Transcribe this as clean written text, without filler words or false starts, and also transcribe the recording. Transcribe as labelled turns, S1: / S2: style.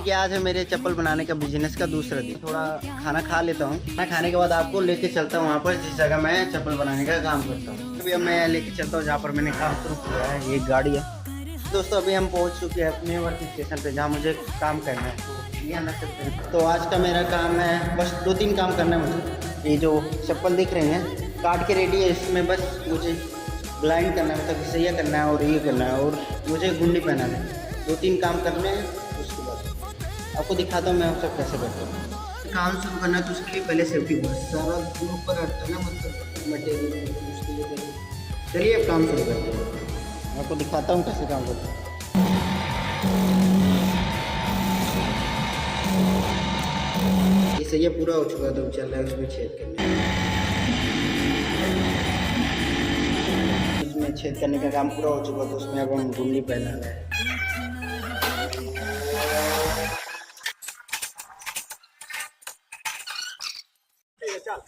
S1: कि आज है मेरे चप्पल बनाने का बिजनेस का दूसरा दिन। थोड़ा खाना खा लेता हूँ, खाना खाने के बाद आपको लेके चलता हूँ वहाँ पर जिस जगह मैं चप्पल बनाने का काम करता हूँ। अभी अब मैं लेके चलता हूँ जहाँ पर मैंने काम शुरू किया है। ये गाड़ी है दोस्तों। अभी हम पहुँच चुके हैं अपने वर्क स्टेशन पे जहाँ मुझे काम करना है। तो यहाँ ना चलते हैं। तो आज का मेरा काम है, बस 2-3 काम करना है मुझे। ये जो चप्पल दिख रहे हैं काट के रेडी है, इसमें बस मुझे ब्लाइंड करना है, मतलब सैया करना है और ये करना है और मुझे गुंडी पहनाना है। 2-3 काम करने हैं, उसके बाद आपको दिखाता हूँ मैं वो सब कैसे करता हूँ। काम शुरू करना है तो उसके लिए पहले सेफ्टी बस सारा ऊपर हटता है ना, मतलब मटेरियल उसके लिए। चलिए अब काम शुरू करते हैं, आपको दिखाता हूँ कैसे काम करता हूँ। ये सैया पूरा हो चुका है तो चल रहा है उसमें छेद करने, उसमें छेद करने का काम पूरा हो चुका है तो उसमें अब हम गुंडी पहना रहे हैं। चल